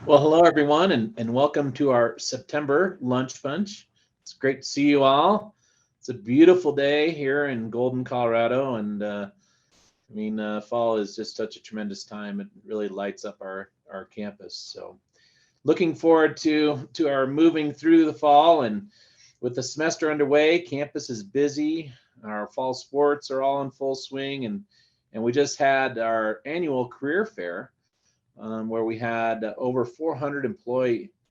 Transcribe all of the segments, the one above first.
Well, hello everyone, and welcome to our September lunch bunch. It's great to see you all. It's a beautiful day here in Golden, Colorado, and fall is just such a tremendous time. It really lights up our campus. So, looking forward to our moving through the fall, and with the semester underway, campus is busy. Our fall sports are all in full swing, and we just had our annual career fair where we had over 400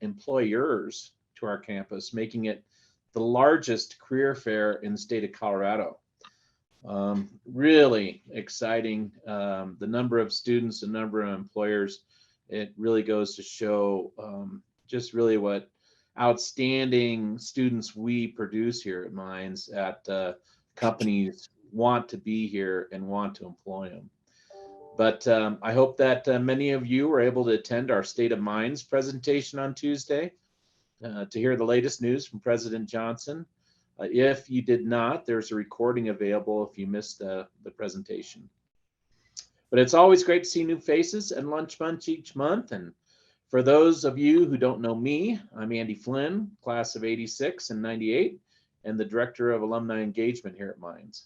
employers to our campus, making it the largest career fair in the state of Colorado. Really exciting. The number of students, the number of employers, it really goes to show just really what outstanding students we produce here at Mines at companies want to be here and want to employ them. But I hope that many of you were able to attend our State of Mines presentation on Tuesday to hear the latest news from President Johnson. If you did not, there's a recording available if you missed the presentation. But it's always great to see new faces at Lunch Bunch each month. And for those of you who don't know me, I'm Andy Flynn, class of 86 and 98, and the Director of Alumni Engagement here at Mines.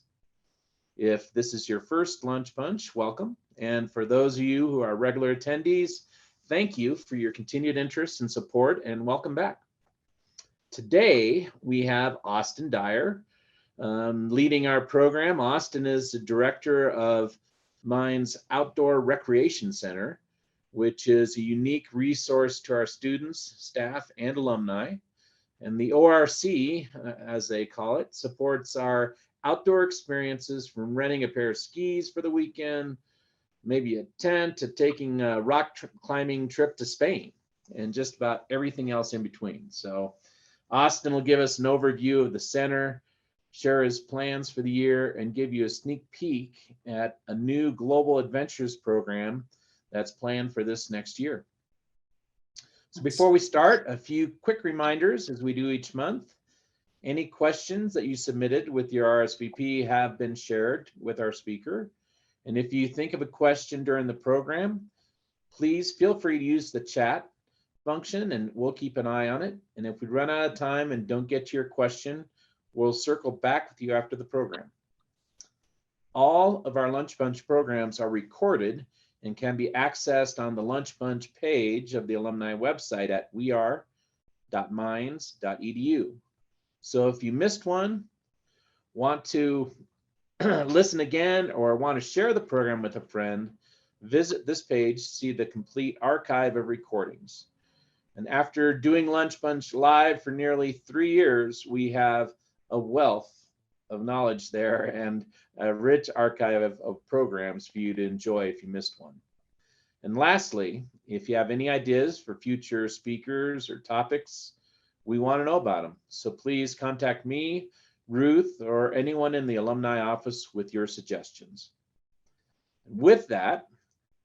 If this is your first Lunch Bunch, welcome. And for those of you who are regular attendees, thank you for your continued interest and support, and welcome back. Today, we have Austin Dyer leading our program. Austin is the director of Mines Outdoor Recreation Center, which is a unique resource to our students, staff, and alumni. And the ORC, as they call it, supports our outdoor experiences from renting a pair of skis for the weekend, maybe a tent, to taking a rock climbing trip to Spain, and just about everything else in between. So Austin will give us an overview of the center, share his plans for the year, and give you a sneak peek at a new Global Adventures program that's planned for this next year. So before we start, a few quick reminders as we do each month. Any questions that you submitted with your RSVP have been shared with our speaker. And if you think of a question during the program, please feel free to use the chat function and we'll keep an eye on it. And if we run out of time and don't get to your question, we'll circle back with you after the program. All of our Lunch Bunch programs are recorded and can be accessed on the Lunch Bunch page of the alumni website at weare.mines.edu. So if you missed one, want to listen again, or want to share the program with a friend, visit this page to see the complete archive of recordings. And after doing Lunch Bunch live for nearly 3 years, we have a wealth of knowledge there and a rich archive of programs for you to enjoy if you missed one. And lastly, if you have any ideas for future speakers or topics, we want to know about them. So please contact me, Ruth, or anyone in the alumni office with your suggestions. With that,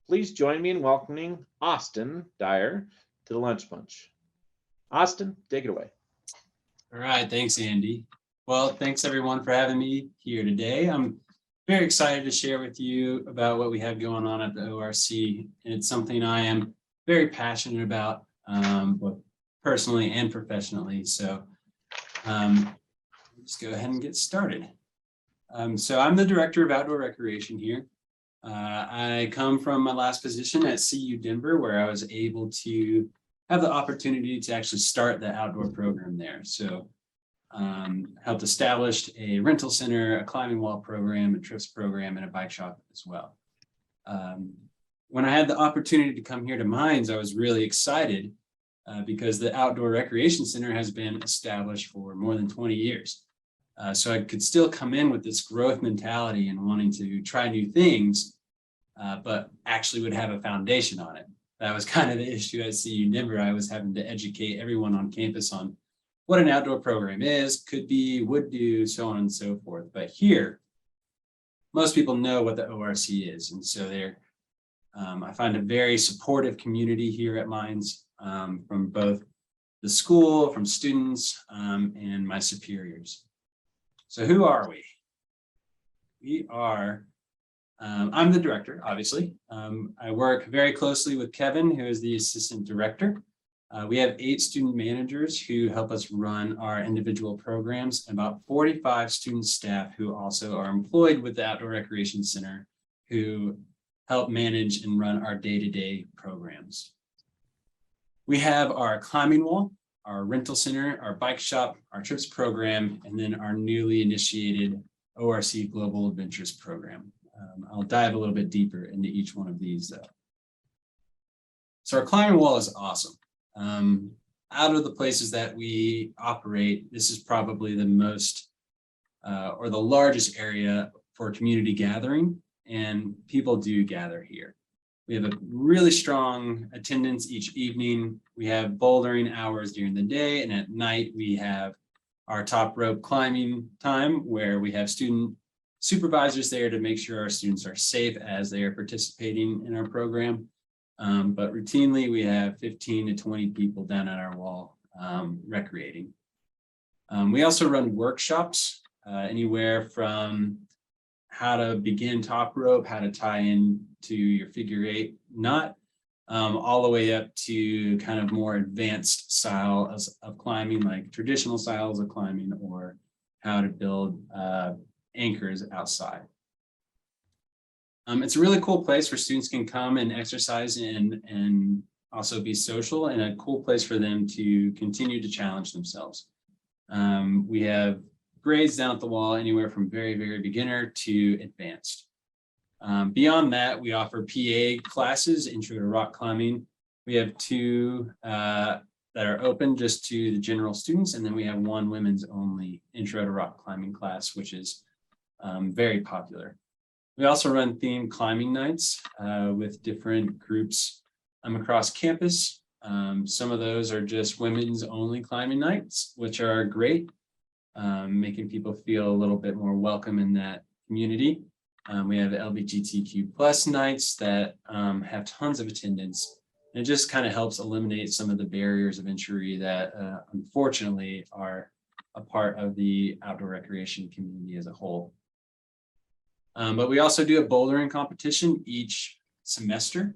please join me in welcoming Austin Dyer to the Lunch Bunch. Austin, take it away. All right, thanks, Andy. Well, thanks everyone for having me here today. I'm very excited to share with you about what we have going on at the ORC. And it's something I am very passionate about, both personally and professionally. So let's go ahead and get started. So I'm the Director of Outdoor Recreation here. I come from my last position at CU Denver, where I was able to have the opportunity to actually start the outdoor program there. So helped establish a rental center, a climbing wall program, a trips program, and a bike shop as well. When I had the opportunity to come here to Mines, I was really excited because the Outdoor Recreation Center has been established for more than 20 years. So I could still come in with this growth mentality and wanting to try new things, but actually would have a foundation on it. That was kind of the issue at CU Denver. I was having to educate everyone on campus on what an outdoor program is, could be, would do, so on and so forth. But here, most people know what the ORC is. And so I find a very supportive community here at Mines, from both the school, from students, and my superiors. So who are we? We are I'm the director, obviously. I work very closely with Kevin, who is the assistant director. We have 8 student managers who help us run our individual programs, and about 45 student staff who also are employed with the Outdoor Recreation Center, who help manage and run our day-to-day programs. We have our climbing wall, our rental center, our bike shop, our trips program, and then our newly initiated ORC Global Adventures program. I'll dive a little bit deeper into each one of these though. So our climbing wall is awesome. Out of the places that we operate, this is probably the most or the largest area for community gathering, and people do gather here. We have a really strong attendance each evening. We have bouldering hours during the day, and at night we have our top rope climbing time, where we have student supervisors there to make sure our students are safe as they are participating in our program. But routinely we have 15 to 20 people down at our wall recreating. We also run workshops anywhere from how to begin top rope, how to tie into your figure 8 knot, all the way up to kind of more advanced styles of climbing, like traditional styles of climbing, or how to build anchors outside. It's a really cool place where students can come and exercise and also be social, and a cool place for them to continue to challenge themselves. We have grades down at the wall, anywhere from very, very beginner to advanced. Beyond that, we offer PA classes, Intro to Rock Climbing. We have 2 that are open just to the general students, and then we have 1 women's only Intro to Rock Climbing class, which is very popular. We also run themed climbing nights with different groups across campus. Some of those are just women's only climbing nights, which are great, making people feel a little bit more welcome in that community. We have LGBTQ plus nights that have tons of attendance. And it just kind of helps eliminate some of the barriers of entry that unfortunately are a part of the outdoor recreation community as a whole. But we also do a bouldering competition each semester.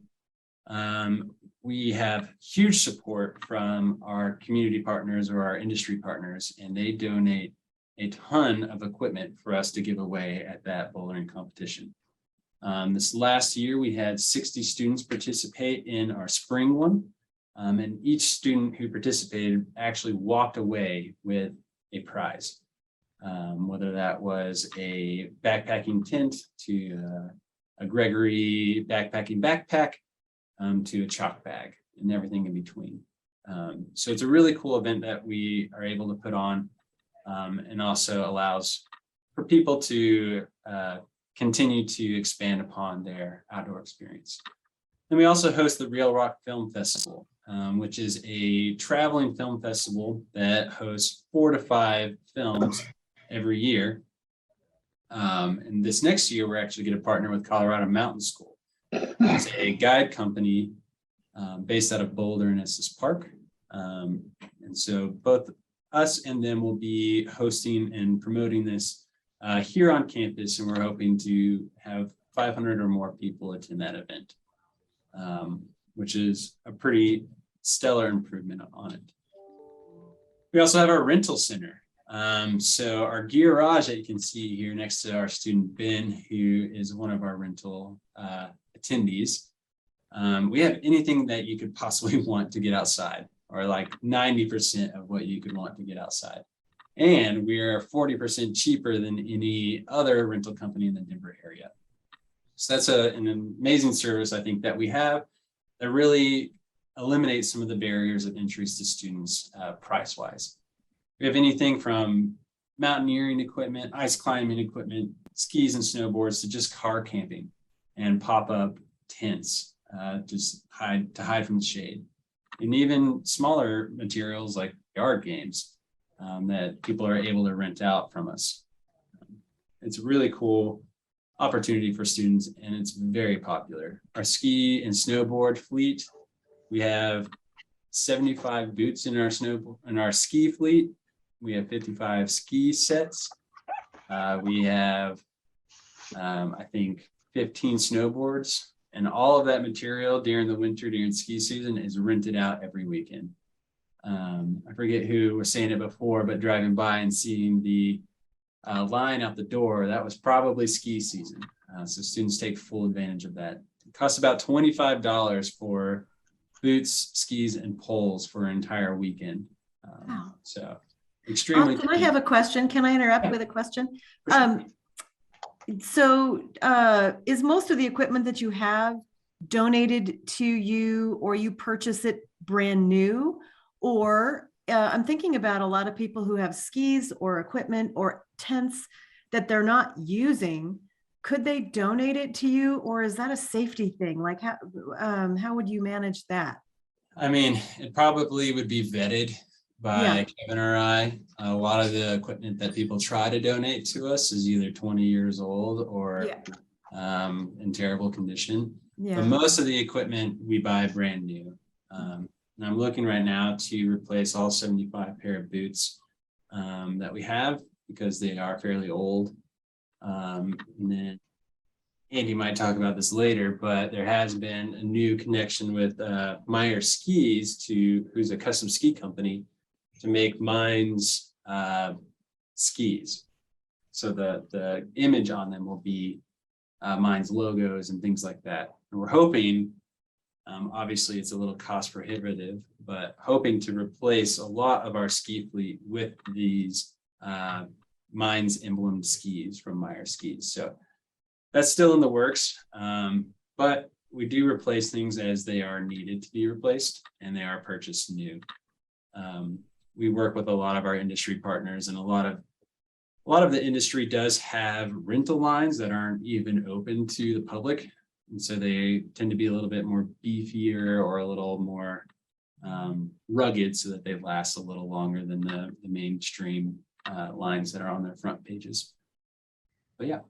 We have huge support from our community partners or our industry partners, and they donate a ton of equipment for us to give away at that bouldering competition. This last year, we had 60 students participate in our spring one, and each student who participated actually walked away with a prize. Whether that was a backpacking tent, to a Gregory backpacking backpack, to a chalk bag, and everything in between. So it's a really cool event that we are able to put on, and also allows for people to continue to expand upon their outdoor experience. And we also host the Real Rock Film Festival, which is a traveling film festival that hosts 4 to 5 films every year. And this next year, we're actually going to partner with Colorado Mountain School. It's a guide company based out of Boulder and Estes Park. And so both us and them will be hosting and promoting this here on campus, and we're hoping to have 500 or more people attend that event, which is a pretty stellar improvement on it. We also have our rental center. So our garage that you can see here next to our student Ben, who is one of our rental attendees. We have anything that you could possibly want to get outside, or like 90% of what you could want to get outside. And we are 40% cheaper than any other rental company in the Denver area. So that's an amazing service, I think, that we have that really eliminates some of the barriers of entries to students price-wise. We have anything from mountaineering equipment, ice climbing equipment, skis and snowboards, to just car camping and pop-up tents just to hide from the shade. And even smaller materials like yard games that people are able to rent out from us. It's a really cool opportunity for students, and it's very popular. Our ski and snowboard fleet, we have 75 boots in our ski fleet. We have 55 ski sets. We have, I think, 15 snowboards, and all of that material during the winter, during ski season, is rented out every weekend. I forget who was saying it before, but driving by and seeing the line out the door, that was probably ski season. So students take full advantage of that. It costs about $25 for boots, skis, and poles for an entire weekend. Wow. So extremely. Can I have a question? Can I interrupt with a question? So is most of the equipment that you have donated to you, or you purchase it brand new? Or I'm thinking about a lot of people who have skis or equipment or tents that they're not using. Could they donate it to you, or is that a safety thing? Like how would you manage that? I mean, it probably would be vetted by Kevin or I. A lot of the equipment that people try to donate to us is either 20 years old or in terrible condition. But most of the equipment we buy brand new. And I'm looking right now to replace all 75 pair of boots that we have, because they are fairly old. And then Andy might talk about this later, but there has been a new connection with Meyer Skis, who's a custom ski company, to make Mine's skis. So the image on them will be Mine's logos and things like that. And we're hoping, obviously it's a little cost prohibitive, but hoping to replace a lot of our ski fleet with these Mine's emblem skis from Meyer Skis. So that's still in the works, but we do replace things as they are needed to be replaced, and they are purchased new. We work with a lot of our industry partners, and a lot of the industry does have rental lines that aren't even open to the public. And so they tend to be a little bit more beefier or a little more rugged, so that they last a little longer than the mainstream lines that are on their front pages. But yeah.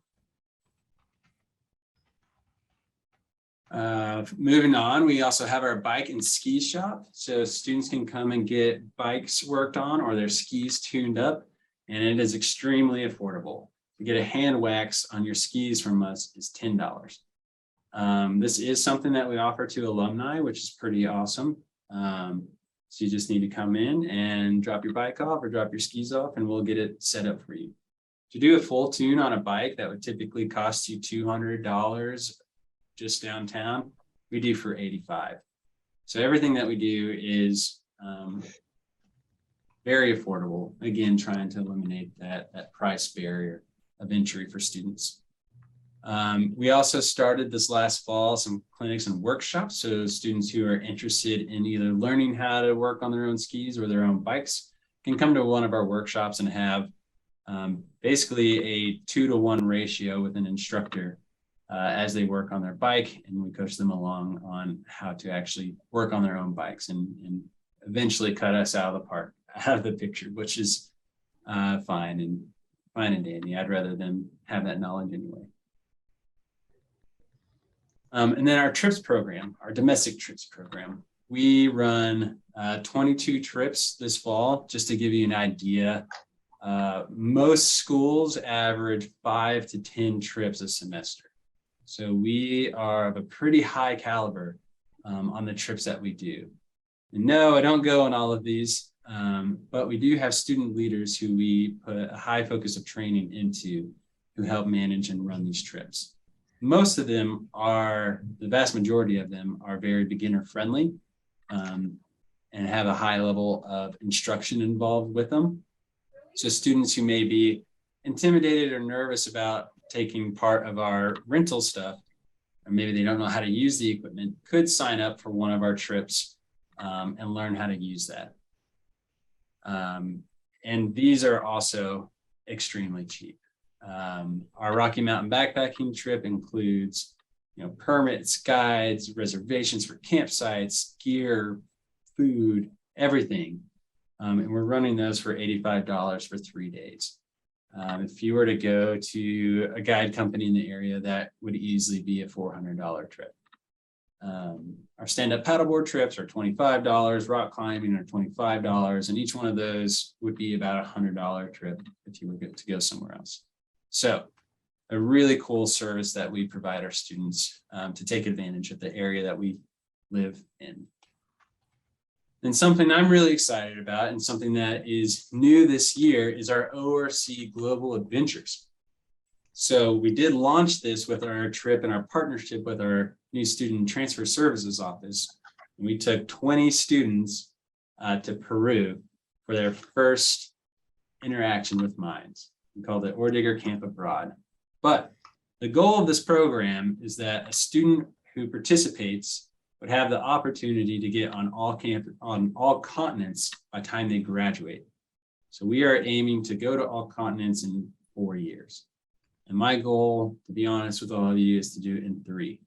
Moving on, we also have our bike and ski shop. So students can come and get bikes worked on or their skis tuned up, and it is extremely affordable. To get a hand wax on your skis from us is $10. This is something that we offer to alumni, which is pretty awesome. So you just need to come in and drop your bike off or drop your skis off, and we'll get it set up for you. To do a full tune on a bike that would typically cost you $200 just downtown, we do for $85. So everything that we do is very affordable. Again, trying to eliminate that price barrier of entry for students. We also started this last fall some clinics and workshops. So students who are interested in either learning how to work on their own skis or their own bikes can come to one of our workshops and have basically a 2-to-1 ratio with an instructor as they work on their bike, and we coach them along on how to actually work on their own bikes and eventually cut us out of the picture, which is fine and dandy. I'd rather them have that knowledge anyway. And then our trips program, our domestic trips program, we run 22 trips this fall. Just to give you an idea, most schools average 5 to 10 trips a semester. So we are of a pretty high caliber on the trips that we do. And no, I don't go on all of these, but we do have student leaders who we put a high focus of training into, who help manage and run these trips. Most of them the vast majority of them are very beginner friendly and have a high level of instruction involved with them. So students who may be intimidated or nervous about taking part of our rental stuff, or maybe they don't know how to use the equipment, could sign up for one of our trips and learn how to use that. And these are also extremely cheap. Our Rocky Mountain backpacking trip includes, permits, guides, reservations for campsites, gear, food, everything. And we're running those for $85 for 3 days. If you were to go to a guide company in the area, that would easily be a $400 trip. Our stand-up paddleboard trips are $25, rock climbing are $25, and each one of those would be about a $100 trip if you were to go somewhere else. So a really cool service that we provide our students to take advantage of the area that we live in. And something I'm really excited about and something that is new this year is our ORC Global Adventures. So we did launch this with our trip and our partnership with our new Student Transfer Services Office. We took 20 students to Peru for their first interaction with mines. We called it Ordigger Camp Abroad. But the goal of this program is that a student who participates would have the opportunity to get on all continents by the time they graduate. So we are aiming to go to all continents in 4 years. And my goal, to be honest with all of you, is to do it in 3.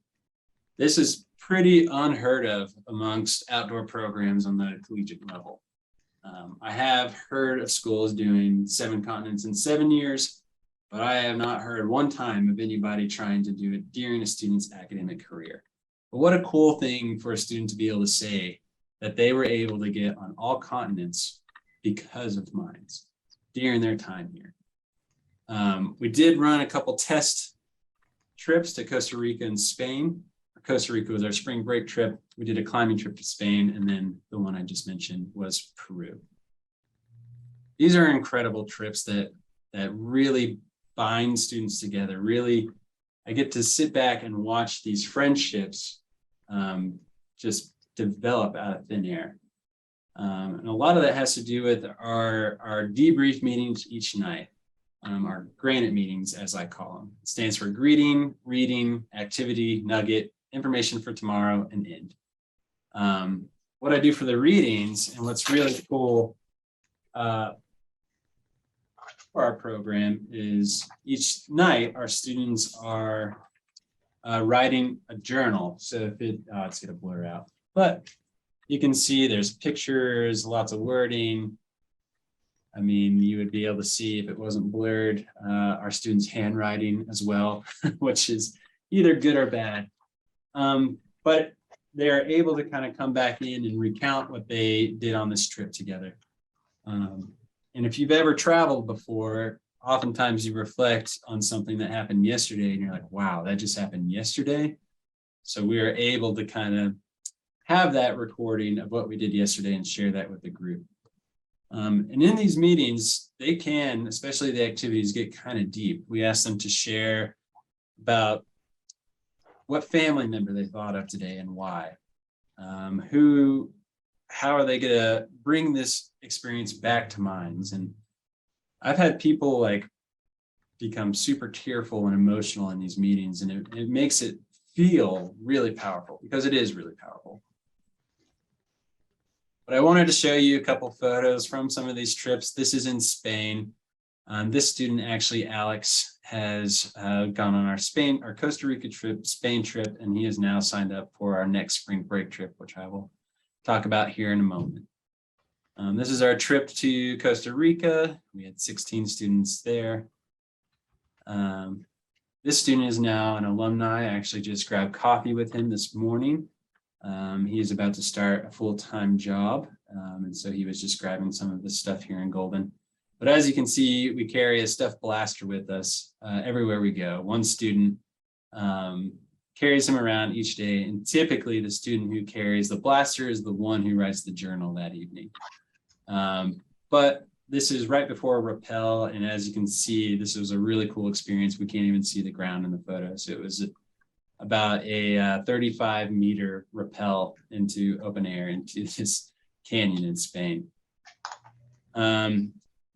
This is pretty unheard of amongst outdoor programs on the collegiate level. I have heard of schools doing 7 continents in 7 years, but I have not heard one time of anybody trying to do it during a student's academic career. But what a cool thing for a student to be able to say that they were able to get on all continents because of mines during their time here. We did run a couple test trips to Costa Rica and Spain. Costa Rica was our spring break trip. We did a climbing trip to Spain, and then the one I just mentioned was Peru. These are incredible trips that really bind students together. Really, I get to sit back and watch these friendships just develop out of thin air. And a lot of that has to do with our debrief meetings each night. Our granite meetings, as I call them. It stands for greeting, reading, activity, nugget, information for tomorrow, and end. What I do for the readings and what's really cool for our program is each night our students are writing a journal. So if it's gonna blur out, but you can see there's pictures, lots of wording. I mean, you would be able to see if it wasn't blurred, our students' handwriting as well, which is either good or bad. But they're able to kind of come back in and recount what they did on this trip together. And if you've ever traveled before, oftentimes you reflect on something that happened yesterday and you're like, wow, that just happened yesterday. So we are able to kind of have that recording of what we did yesterday and share that with the group. And in these meetings, they can, especially the activities, get kind of deep. We ask them to share about what family member they thought of today and why. How are they going to bring this experience back to minds? And I've had people like become super tearful and emotional in these meetings, and it makes it feel really powerful because it is really powerful. But I wanted to show you a couple photos from some of these trips. This is in Spain. This student, actually, Alex, has gone on our Costa Rica trip, Spain trip, and he is now signed up for our next spring break trip, which I will talk about here in a moment. This is our trip to Costa Rica. We had 16 students there. This student is now an alumni. I actually just grabbed coffee with him this morning. He is about to start a full-time job. And so he was just grabbing some of the stuff here in Golden. But as you can see, we carry a stuffed blaster with us everywhere we go. One student carries him around each day. And typically the student who carries the blaster is the one who writes the journal that evening. But this is right before rappel. And as you can see, this was a really cool experience. We can't even see the ground in the photo. So it was about a 35-meter rappel into open air into this canyon in Spain.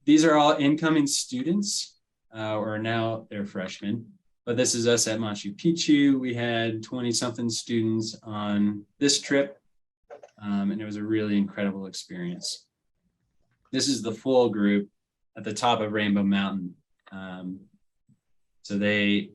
These are all incoming students, or now they're freshmen, but this is us at Machu Picchu. We had 20-something students on this trip, and it was a really incredible experience. This is the full group at the top of Rainbow Mountain. So they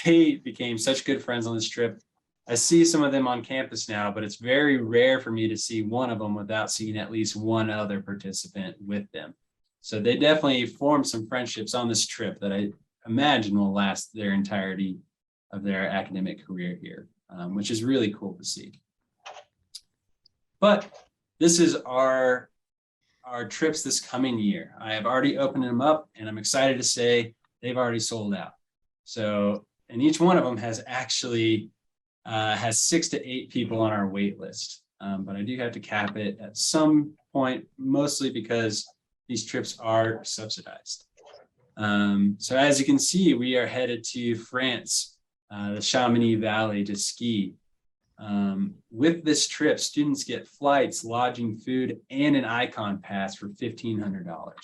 became such good friends on this trip. I see some of them on campus now, but it's very rare for me to see one of them without seeing at least one other participant with them. So they definitely formed some friendships on this trip that I imagine will last their entirety of their academic career here, which is really cool to see. But this is our trips this coming year. I have already opened them up, and I'm excited to say they've already sold out. So, and each one of them has actually has 6 to 8 people on our wait list. But I do have to cap it at some point, mostly because these trips are subsidized. So as you can see, we are headed to France, the Chamonix Valley to ski. With this trip, students get flights, lodging, food, and an icon pass for $1,500.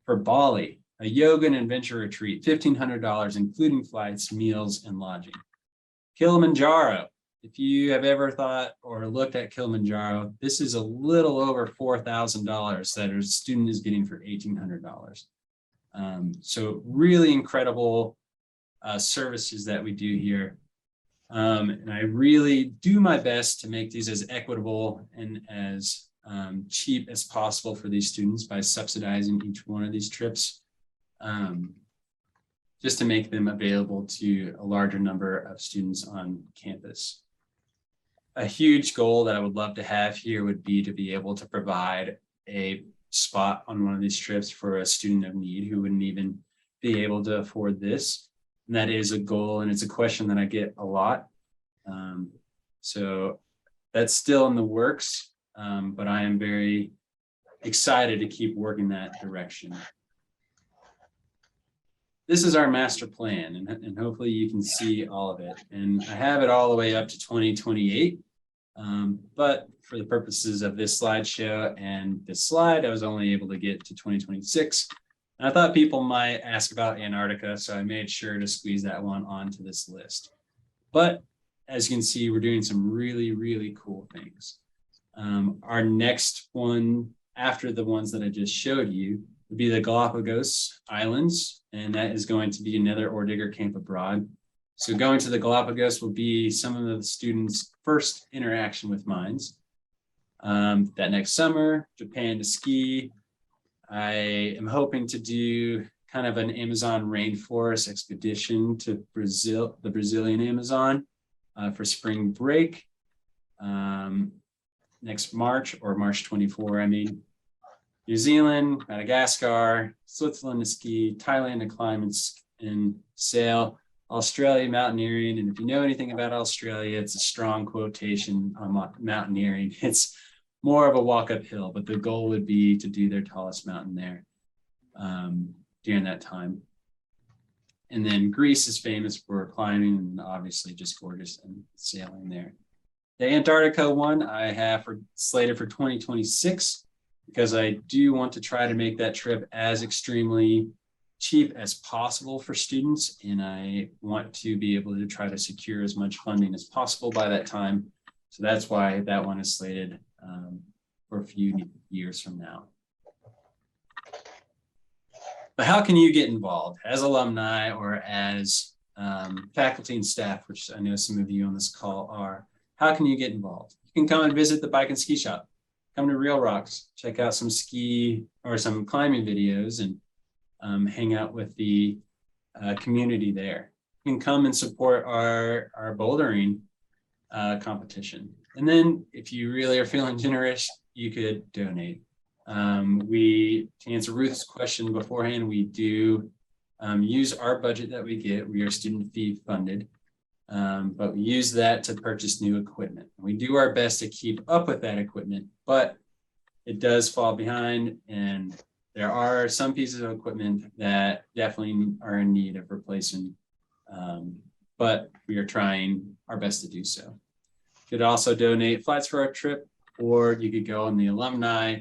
For Bali, a yoga and adventure retreat, $1,500, including flights, meals, and lodging. Kilimanjaro, if you have ever thought or looked at Kilimanjaro, this is a little over $4,000 that a student is getting for $1,800. So really incredible services that we do here. And I really do my best to make these as equitable and as cheap as possible for these students by subsidizing each one of these trips, just to make them available to a larger number of students on campus. A huge goal that I would love to have here would be to be able to provide a spot on one of these trips for a student of need who wouldn't even be able to afford this. And that is a goal, and it's a question that I get a lot. So that's still in the works, but I am very excited to keep working that direction. This is our master plan, and hopefully you can see all of it. And I have it all the way up to 2028. But for the purposes of this slideshow and this slide, I was only able to get to 2026. And I thought people might ask about Antarctica, so I made sure to squeeze that one onto this list. But as you can see, we're doing some really, really cool things. Our next one after the ones that I just showed you would be the Galapagos Islands, and that is going to be another Ordigger Camp Abroad. So going to the Galapagos will be some of the students' first interaction with mines. That next summer, Japan to ski. I am hoping to do kind of an Amazon rainforest expedition to Brazil, the Brazilian Amazon, for spring break. Next March, or March 24, I mean. New Zealand, Madagascar, Switzerland to ski, Thailand to climb and sail, Australia mountaineering. And if you know anything about Australia, it's a strong quotation on mountaineering. It's more of a walk uphill, but the goal would be to do their tallest mountain there during that time. And then Greece is famous for climbing and obviously just gorgeous and sailing there. The Antarctica one I have slated for 2026 because I do want to try to make that trip as extremely cheap as possible for students. And I want to be able to try to secure as much funding as possible by that time. So that's why that one is slated for a few years from now. But how can you get involved as alumni or as faculty and staff, which I know some of you on this call are? How can you get involved? You can come and visit the bike and ski shop. Come to Real Rocks, check out some ski or some climbing videos and hang out with the community there. You can come and support our bouldering competition. And then if you really are feeling generous, you could donate. To answer Ruth's question beforehand, we do use our budget that we get. We are student fee funded, but we use that to purchase new equipment. We do our best to keep up with that equipment, but it does fall behind, and there are some pieces of equipment that definitely are in need of replacing, but we are trying our best to do so. You could also donate flights for our trip, or you could go on the alumni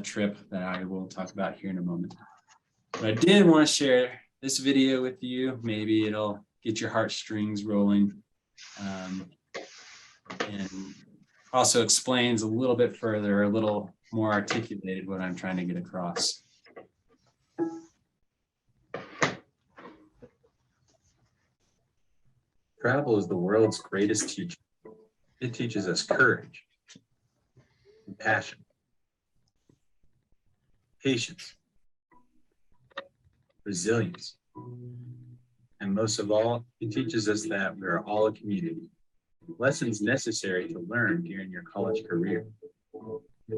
trip that I will talk about here in a moment. But I did want to share this video with you. Maybe it'll get your heartstrings rolling, and also explains a little bit further, a little more articulated what I'm trying to get across. Travel is the world's greatest teacher. It teaches us courage, compassion, patience, resilience, and most of all, it teaches us that we are all a community. Lessons necessary to learn during your college career.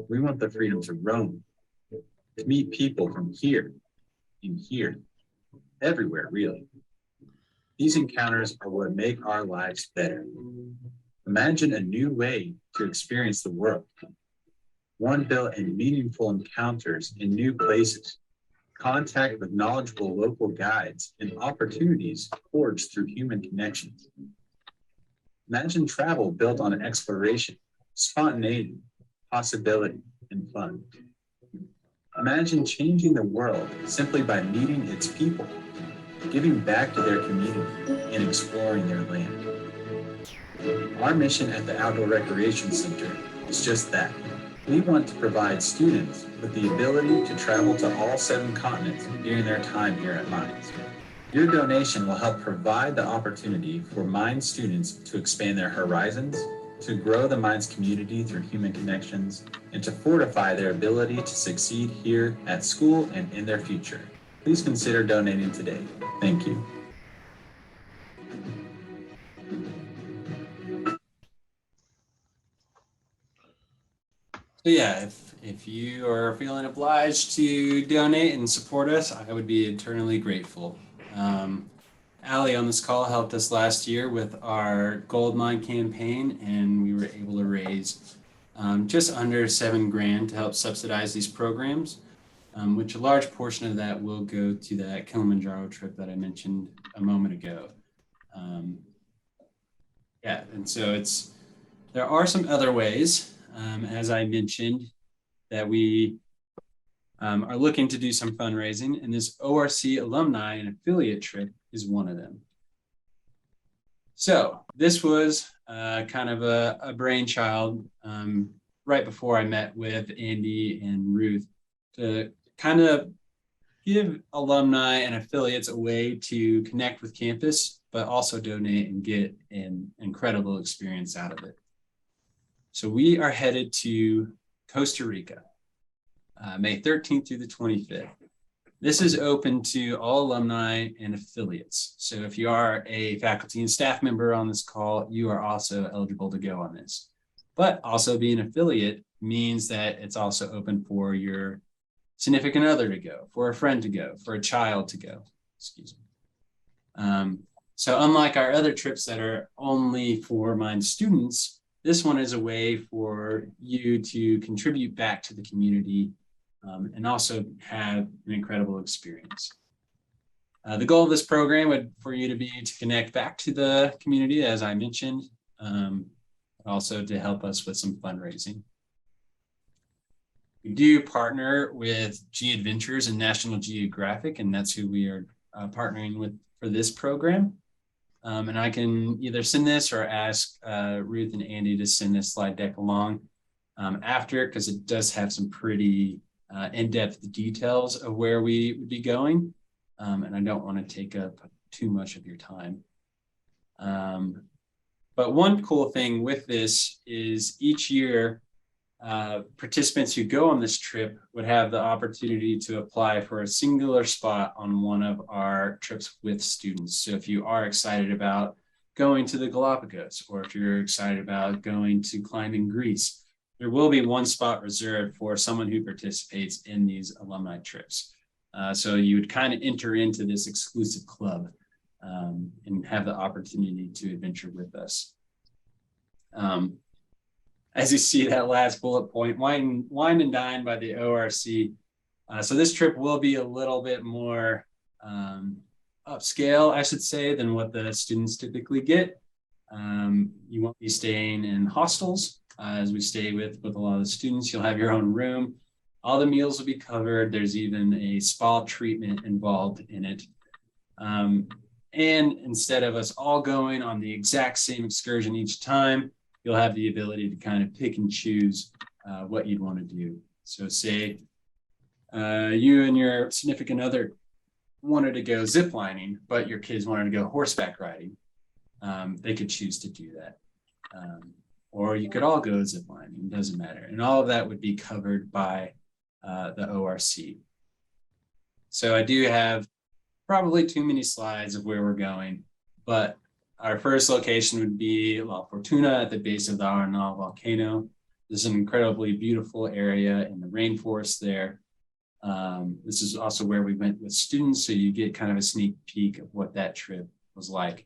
We want the freedom to roam, to meet people from here, in here, everywhere really. These encounters are what make our lives better. Imagine a new way to experience the world, one built in meaningful encounters in new places, contact with knowledgeable local guides, and opportunities forged through human connections. Imagine travel built on exploration, spontaneity, possibility, and fun. Imagine changing the world simply by meeting its people, giving back to their community, and exploring their land. Our mission at the Outdoor Recreation Center is just that. We want to provide students with the ability to travel to all 7 continents during their time here at Mines. Your donation will help provide the opportunity for Mines students to expand their horizons, to grow the Mines community through human connections, and to fortify their ability to succeed here at school and in their future. Please consider donating today. Thank you. So yeah, if you are feeling obliged to donate and support us, I would be eternally grateful. Allie on this call helped us last year with our gold mine campaign, and we were able to raise just under $7 grand to help subsidize these programs, which a large portion of that will go to that Kilimanjaro trip that I mentioned a moment ago. Yeah, and so there are some other ways, as I mentioned, that we are looking to do some fundraising, and this ORC Alumni and affiliate trip is one of them. So this was kind of a brainchild right before I met with Andy and Ruth to kind of give alumni and affiliates a way to connect with campus, but also donate and get an incredible experience out of it. So we are headed to Costa Rica, May 13th through the 25th. This is open to all alumni and affiliates. So if you are a faculty and staff member on this call, you are also eligible to go on this. But also being an affiliate means that it's also open for your significant other to go, for a friend to go, for a child to go, excuse me. So unlike our other trips that are only for Mines students, this one is a way for you to contribute back to the community and also have an incredible experience. The goal of this program would for you to be to connect back to the community, as I mentioned, also to help us with some fundraising. We do partner with G Adventures and National Geographic, and that's who we are partnering with for this program. And I can either send this or ask Ruth and Andy to send this slide deck along after it, because it does have some pretty in-depth details of where we would be going. And I don't want to take up too much of your time. But one cool thing with this is each year, participants who go on this trip would have the opportunity to apply for a singular spot on one of our trips with students. So if you are excited about going to the Galapagos, or if you're excited about going to climbing Greece, there will be one spot reserved for someone who participates in these alumni trips. So you would kind of enter into this exclusive club and have the opportunity to adventure with us. As you see that last bullet point, wine and dine by the ORC. So this trip will be a little bit more upscale, I should say, than what the students typically get. You won't be staying in hostels as we stay with a lot of the students. You'll have your own room. All the meals will be covered. There's even a spa treatment involved in it. And instead of us all going on the exact same excursion each time, you'll have the ability to kind of pick and choose what you'd want to do. So say you and your significant other wanted to go ziplining, but your kids wanted to go horseback riding. They could choose to do that. Or you could all go ziplining, it doesn't matter. And all of that would be covered by the ORC. So I do have probably too many slides of where we're going, but our first location would be La Fortuna at the base of the Arenal volcano. This is an incredibly beautiful area in the rainforest there. This is also where we went with students, so you get kind of a sneak peek of what that trip was like.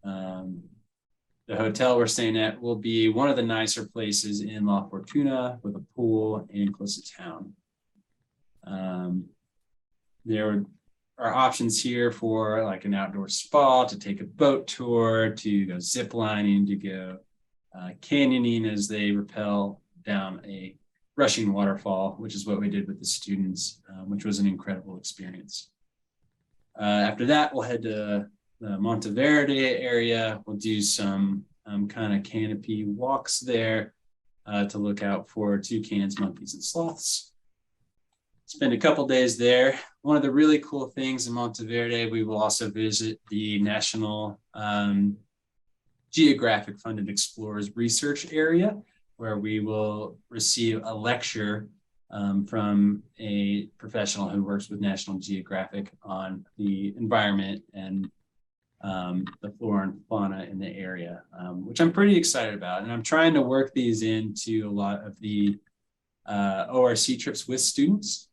The hotel we're staying at will be one of the nicer places in La Fortuna with a pool and close to town. There are options here for like an outdoor spa, to take a boat tour, to go zip lining, to go canyoning as they rappel down a rushing waterfall, which is what we did with the students, which was an incredible experience. After that, we'll head to the Monteverde area. We'll do some kind of canopy walks there to look out for toucans, monkeys, and sloths. Spend a couple days there. One of the really cool things in Monteverde, we will also visit the National Geographic Funded Explorers Research Area, where we will receive a lecture from a professional who works with National Geographic on the environment and the flora and fauna in the area, which I'm pretty excited about. And I'm trying to work these into a lot of the ORC trips with students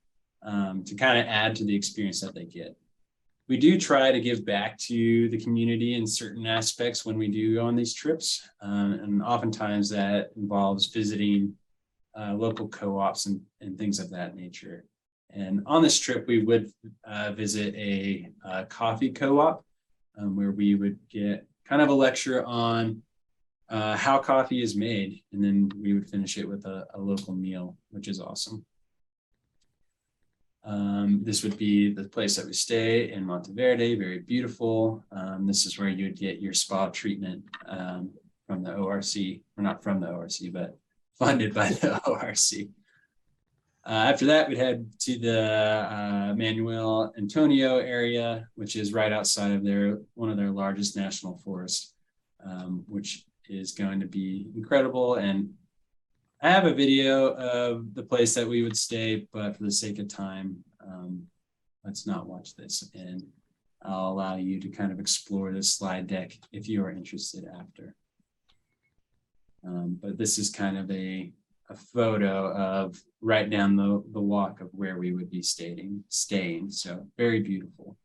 to kind of add to the experience that they get. We do try to give back to the community in certain aspects when we do go on these trips. And oftentimes that involves visiting local co-ops and things of that nature. And on this trip, we would visit a coffee co-op where we would get kind of a lecture on how coffee is made. And then we would finish it with a local meal, which is awesome. This would be the place that we stay in Monteverde, very beautiful. This is where you'd get your spa treatment from the ORC, or not from the ORC, but funded by the ORC. After that, we'd head to the Manuel Antonio area, which is right outside of one of their largest national forests, which is going to be incredible. And I have a video of the place that we would stay, but for the sake of time, let's not watch this. And I'll allow you to kind of explore this slide deck if you are interested after. But this is kind of a photo of right down the walk of where we would be staying. So very beautiful.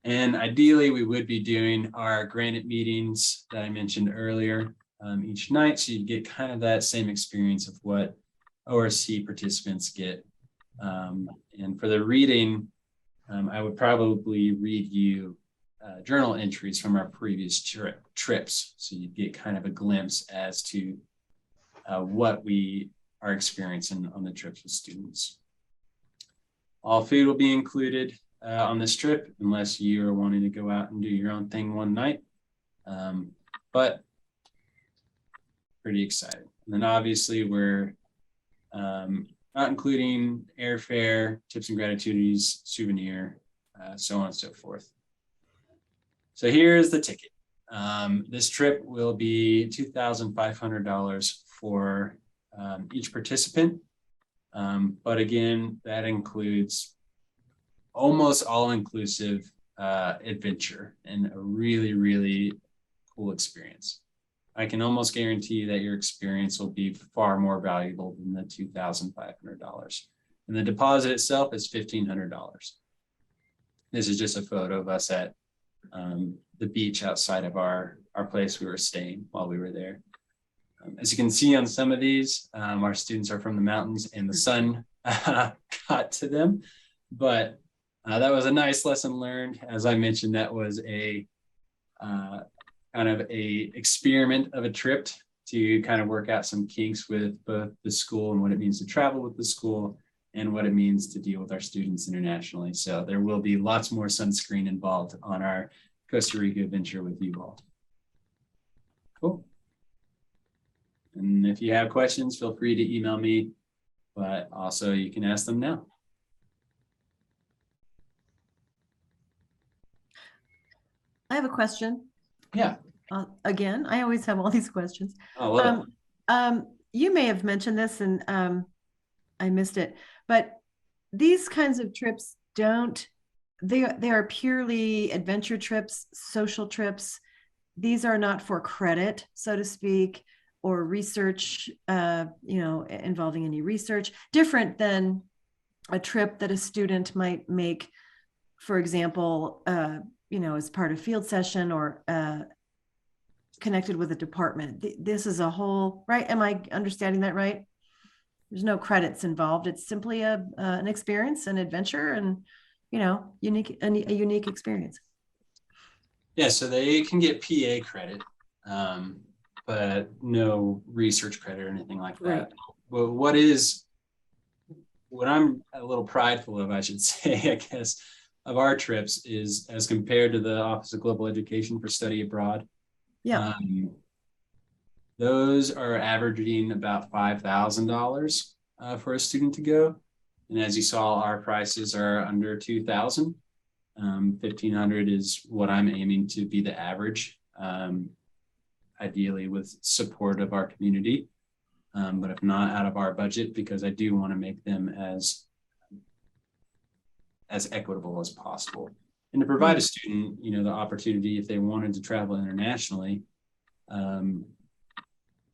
And ideally, we would be doing our granite meetings that I mentioned earlier each night. So you get kind of that same experience of what ORC participants get. And for the reading, I would probably read you journal entries from our previous trips. So you get kind of a glimpse as to what we are experiencing on the trips with students. All food will be included on this trip, unless you are wanting to go out and do your own thing one night. But pretty excited. And then obviously we're not including airfare, tips and gratuities, souvenir, so on and so forth. So here's the ticket. This trip will be $2,500 for each participant. But again, that includes almost all-inclusive adventure and a really, really cool experience. I can almost guarantee that your experience will be far more valuable than the $2,500. And the deposit itself is $1,500. This is just a photo of us at the beach outside of our place we were staying while we were there. As you can see on some of these, our students are from the mountains and the sun got to them, but that was a nice lesson learned. As I mentioned, that was a kind of a experiment of a trip to kind of work out some kinks with both the school and what it means to travel with the school and what it means to deal with our students internationally. So there will be lots more sunscreen involved on our Costa Rica adventure with you all. Cool. And if you have questions, feel free to email me, but also you can ask them now. I have a question. Yeah. Again, I always have all these questions. Oh, well. You may have mentioned this and I missed it, but these kinds of trips they are purely adventure trips, social trips. These are not for credit, so to speak, or research, involving any research, different than a trip that a student might make for example, as part of field session or connected with a department. This is a whole, right? Am I understanding that right? There's no credits involved. It's simply an experience, an adventure, and a unique experience. Yeah, so they can get PA credit, but no research credit or anything like that. Right. But what I'm a little prideful of, I should say, I guess, of our trips is as compared to the Office of Global Education for Study Abroad. Yeah. Those are averaging about $5,000 for a student to go. And as you saw, our prices are under $2,000. 1,500 is what I'm aiming to be the average, ideally with support of our community. But if not, out of our budget, because I do want to make them as equitable as possible. And to provide a student, the opportunity, if they wanted to travel internationally, the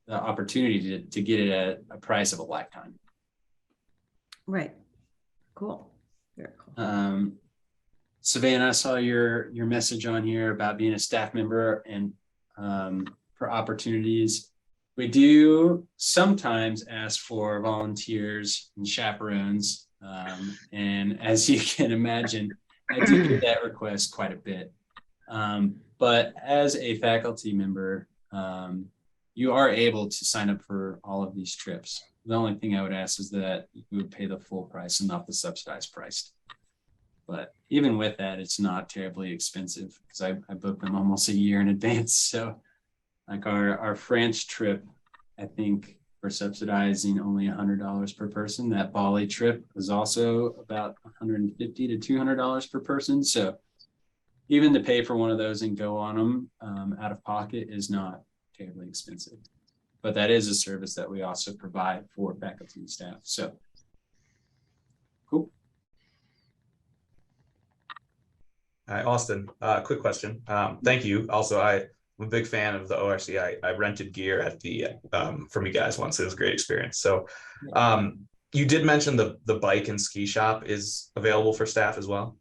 opportunity to get it at a price of a lifetime. Right. Cool. Very cool. Savannah, I saw your message on here about being a staff member and for opportunities. We do sometimes ask for volunteers and chaperones. And as you can imagine, I do get that request quite a bit. But as a faculty member, you are able to sign up for all of these trips. The only thing I would ask is that you would pay the full price and not the subsidized price. But even with that, it's not terribly expensive because I booked them almost a year in advance. So like our France trip, I think we're subsidizing only $100 per person. That Bali trip was also about $150 to $200 per person. So even to pay for one of those and go on them out of pocket is not terribly expensive. But that is a service that we also provide for faculty and staff. So cool. Hi, Austin. Quick question. Thank you. Also, I'm a big fan of the ORC. I rented gear at the from you guys once. It was a great experience. So you did mention the bike and ski shop is available for staff as well.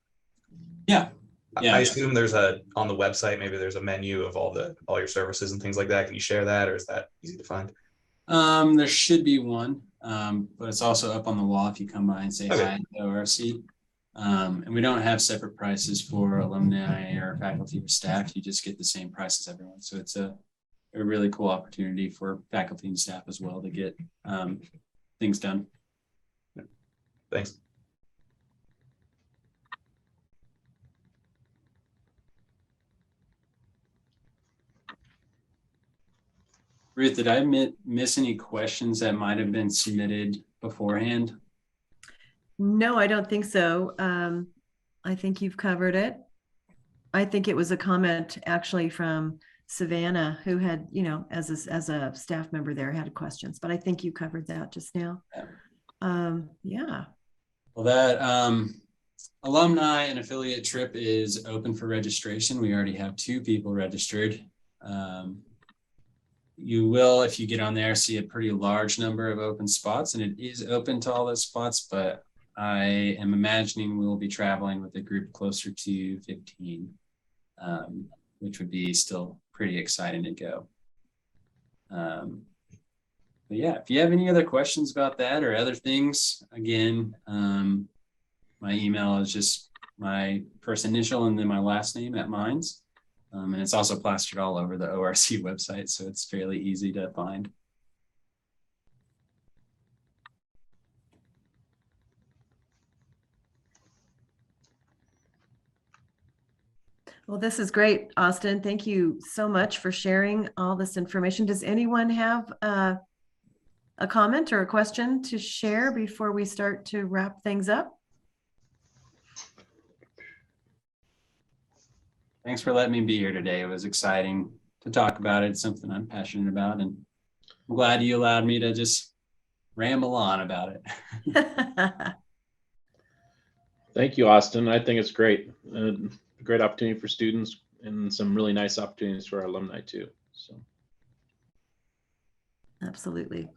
Yeah. I assume there's on the website, maybe there's a menu of all your services and things like that. Can you share that, or is that easy to find? There should be one, but it's also up on the wall if you come by and say hi at ORC. And we don't have separate prices for alumni or faculty or staff. You just get the same price as everyone. So it's a really cool opportunity for faculty and staff as well to get things done. Thanks. Ruth, did I miss any questions that might have been submitted beforehand? No, I don't think so. I think you've covered it. I think it was a comment actually from Savannah, who had, as a staff member there, had questions, but I think you covered that just now. Yeah. Well, that alumni and affiliate trip is open for registration. We already have 2 people registered. You will, if you get on there, see a pretty large number of open spots, and it is open to all those spots, but I am imagining we will be traveling with a group closer to 15, which would be still pretty exciting to go. But yeah, if you have any other questions about that or other things, again, my email is just my first initial and then my last name at Minds. And it's also plastered all over the ORC website, so it's fairly easy to find. Well, this is great, Austin. Thank you so much for sharing all this information. Does anyone have a comment or a question to share before we start to wrap things up? Thanks for letting me be here today. It was exciting to talk about it. It's something I'm passionate about, and I'm glad you allowed me to just ramble on about it. Thank you, Austin. I think it's great. A great opportunity for students and some really nice opportunities for our alumni too. So. Absolutely.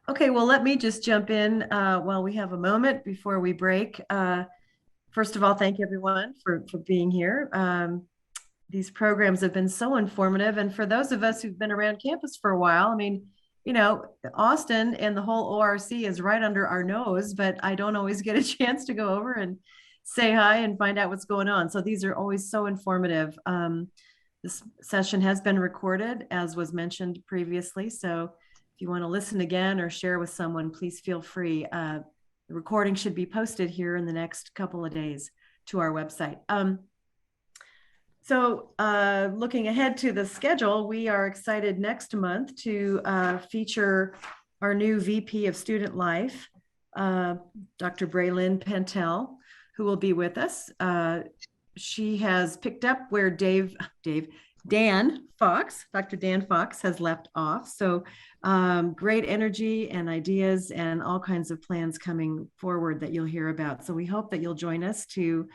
Okay, well, let me just jump in while we have a moment before we break. first of all, thank everyone for being here. These programs have been so informative. And for those of us who've been around campus for a while, I mean, you know, Austin and the whole ORC is right under our nose, but I don't always get a chance to go over and say hi and find out what's going on. So these are always so informative. This session has been recorded, as was mentioned previously. So if you want to listen again or share with someone, please feel free. The recording should be posted here in the next couple of days to our website. So looking ahead to the schedule, we are excited next month to feature our new VP of Student Life, Dr. Braylyn Pentel, who will be with us. She has picked up where Dan Fox, Dr. Dan Fox has left off. So great energy and ideas and all kinds of plans coming forward that you'll hear about. So we hope that you'll join us to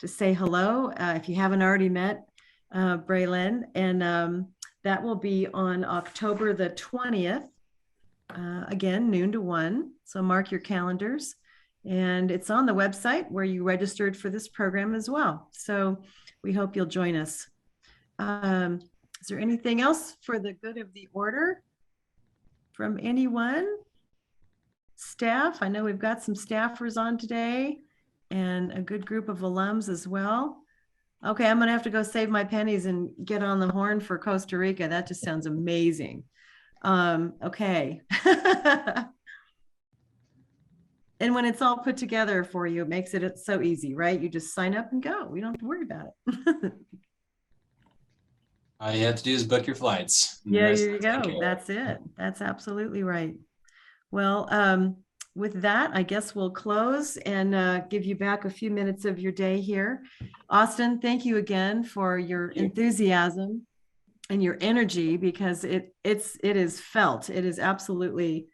say hello if you haven't already met Braylyn. And that will be on October the 20th, again, noon to 1. So mark your calendars. And it's on the website where you registered for this program as well. So we hope you'll join us. Is there anything else for the good of the order from anyone? Staff, I know we've got some staffers on today and a good group of alums as well. Okay, I'm gonna have to go save my pennies and get on the horn for Costa Rica. That just sounds amazing. Okay. And when it's all put together for you, it makes it so easy, right? You just sign up and go. We don't have to worry about it. All you have to do is book your flights. Yeah, there you go. That's it. That's absolutely right. Well, with that, I guess we'll close and give you back a few minutes of your day here. Austin, thank you again for your enthusiasm and your energy, because it is felt. It is absolutely,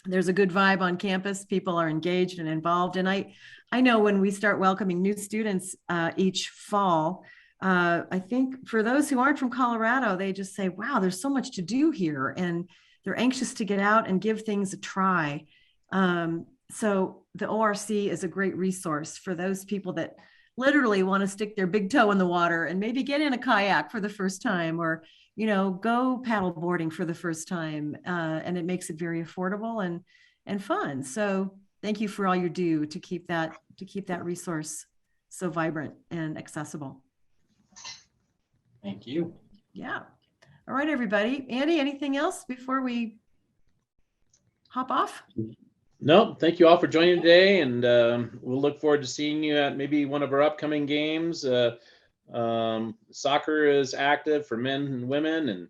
there's a good vibe on campus. People are engaged and involved. And I know when we start welcoming new students each fall, I think for those who aren't from Colorado, they just say, wow, there's so much to do here. And they're anxious to get out and give things a try. So the ORC is a great resource for those people that literally want to stick their big toe in the water and maybe get in a kayak for the first time, or, you know, go paddle boarding for the first time. And it makes it very affordable and fun. So thank you for all you do to keep that resource so vibrant and accessible. Thank you. Yeah. All right, everybody. Andy, anything else before we hop off? No, thank you all for joining today, and we'll look forward to seeing you at maybe one of our upcoming games. Soccer is active for men and women,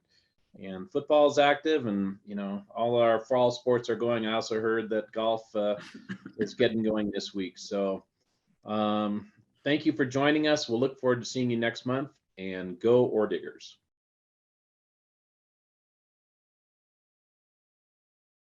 and football is active, and you know, all our fall sports are going. I also heard that golf is getting going this week. So thank you for joining us. We'll look forward to seeing you next month, and go OR Diggers.